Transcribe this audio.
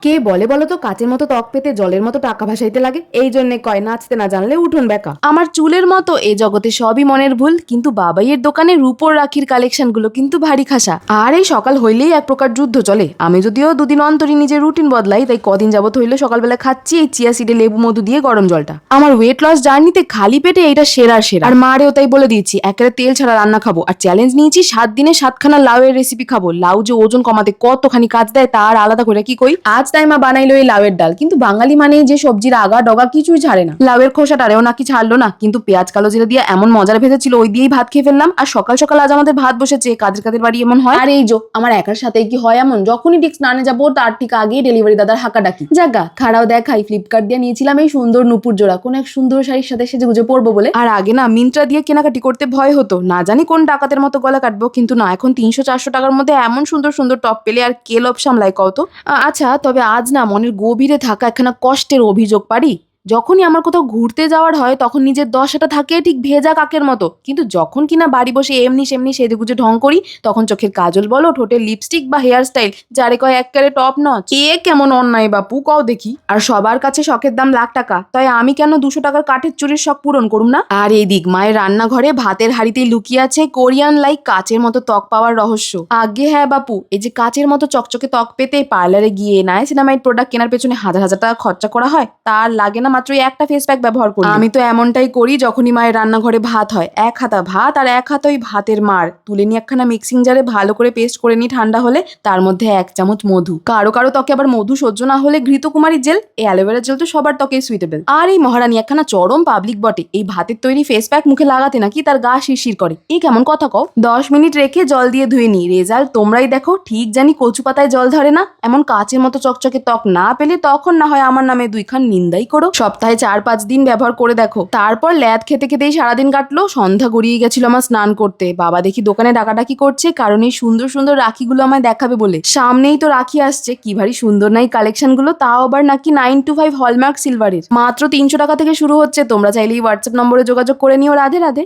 কে বলে বলো তো কাচের মতো ত্বক পেতে জলের মতো টাকা ভাসাইতে লাগে? এই জন্য কয় নাচতে না জানলে উঠোন বেকা। আমার চুলের মতো এই জগতে সবই মনের ভুল, কিন্তু বাবাইয়ের দোকানে রূপোর রাখির কালেকশন গুলো কিন্তু ভারী খাসা। আর এই সকাল হইলেই এক প্রকার যুদ্ধ চলে। আমি যদিও দুদিন অন্তরই নিজের রুটিন বদলাই, তাই কদিন যাবত হইলে সকালবেলা খাচ্ছি এই চিয়া সিডে লেবু মধু দিয়ে গরম জলটা। আমার ওয়েট লস জার্নিতে খালি পেটে এটা সেরা। আর মারেও তাই বলে দিয়েছি একেবারে তেল ছাড়া রান্না খাবো। আর চ্যালেঞ্জ নিয়েছি 7 দিনে 7খানা লাউয়ের রেসিপি খাবো। লাউ যে ওজন কমাতে কতখানি কাজ দেয় তার আলাদা করে কি কই। আজ তাই মা বানাইলো এই লাউয়ের ডাল, কিন্তু বাঙালি মানে যে সবজির আগা ডগা কিছুই ছাড়ে না। লাউয়ের খোসাটারেও নাকি ছাড়লো না, কিন্তু পেঁয়াজ কালো জিরা দিয়ে এমন মজার ভেজেছিল ওই দিয়েই ভাত খেয়ে ফেললাম। আর সকাল সকাল আজ আমাদের ভাত বসেছে, কাদের কাদের বাড়ি এমন হয়। আর এই যে আমার একার সাথে কি হয় এমন, যখনই ঠিক স্নানে যাবো তার ঠিক আগেই ডেলিভারি দাদার হাঁকা ডাকি। জাগা খাড়াও দেখাই ফ্লিপকার্ট দিয়ে নিয়েছিলাম এই সুন্দর নুপুর জোড়া, কোন এক সুন্দর শাড়ির সাথে সেজে গুজে পরবো বলে। আর আগে না মিন্ত্রা দিয়ে কেনাকাটি করতে ভয় হতো, না জানি কোন ডাকাতের মতো গলা কাটবো, কিন্তু না এখন 300-400 টাকার মধ্যে এমন সুন্দর সুন্দর টপ পেলে আর কে লোভ সামলায় কত। আচ্ছা তবে আজ না মনের গভীরে থাকা একখানা কষ্টের অভিযোগ পারি। যখনই আমার কোথাও ঘুরতে যাওয়ার হয় তখন নিজের দশাটা থাকে ঠিক ভেজা কাকের মতো, কিন্তু যখন কিনা বাড়ি বসে এমনি সেমনি সেজে গুজে ঢং করি তখন চোখের কাজল বলো, ঠোঁটের লিপস্টিক বা হেয়ার স্টাইল যারে কয় এককারে টপ নচ। এ কেমন অন্যায় বাপু কও দেখি। আর সবার কাছে শখের দাম লাখ টাকা, তাই আমি কেন 200 টাকার কাঠের চুরির শখ পূরণ করুম না। আর এই দিক মায়ের রান্নাঘরে ভাতের হাড়িতেই লুকিয়ে আছে কোরিয়ান লাইক কাচের মতো ত্বক পাওয়ার রহস্য। আগে হ্যাঁ বাপু, এই যে কাচের মতো চকচকে ত্বক পেতে পার্লারে গিয়ে নাইসিনামাইড প্রোডাক্ট কেনার পেছনে হাজার হাজার টাকা খরচা করা হয়, তার লাগে না মাত্র একটা ফেস প্যাক ব্যবহার করি। আমি তো এমনটাই করি যখনই মায়ের রান্নাঘরে ভাত হয়, এক হাতা ভাত আর এক হাতা ওই ভাতের মার তুলে নিয়ে একখানা মিক্সিং জারে ভালো করে পেস্ট করে নিই, ঠান্ডা হলে তার মধ্যে 1 চামচ মধু। কারো কারো ত্বকে আবার মধু সহ্য না হলে ঘৃতকুমারী জেল, এই অ্যালোভেরা জেল তো সবার ত্বকে সুইটেবল। আর এই মহারানী একখানা চরম পাবলিক বটে, এই ভাতের তৈরি ফেস প্যাক মুখে লাগাতে নাকি তার গা শিরশির করে। এই কেমন কথা কও। 10 মিনিট রেখে জল দিয়ে ধুয়ে নিই, রেজাল্ট তোমরাই দেখো। ঠিক জানি কচু পাতায় জল ধরে না। এমন কাচের মতো চকচকে ত্বক না পেলে তখন না হয় আমার নামে 2খান নিন্দাই করো। সপ্তাহে 4-5 দিন ব্যবহার করে দেখো, তারপর ল্যাদ খেতে খেতেই সারাদিন কাটলো। সন্ধ্যা গড়িয়ে গেছিল আমার স্নান করতে, বাবা দেখি দোকানে ডাকাডাকি করছে, কারণ এই সুন্দর সুন্দর রাখিগুলো আমায় দেখাবে বলে। সামনেই তো রাখি আসছে, কি ভারী সুন্দর নাই কালেকশন গুলো, তাও আবার নাকি 925 হলমার্ক সিলভারের। মাত্র 300 টাকা থেকে শুরু হচ্ছে, তোমরা চাইলেই হোয়াটসঅ্যাপ নম্বরে যোগাযোগ করে নিও। রাধে রাধে।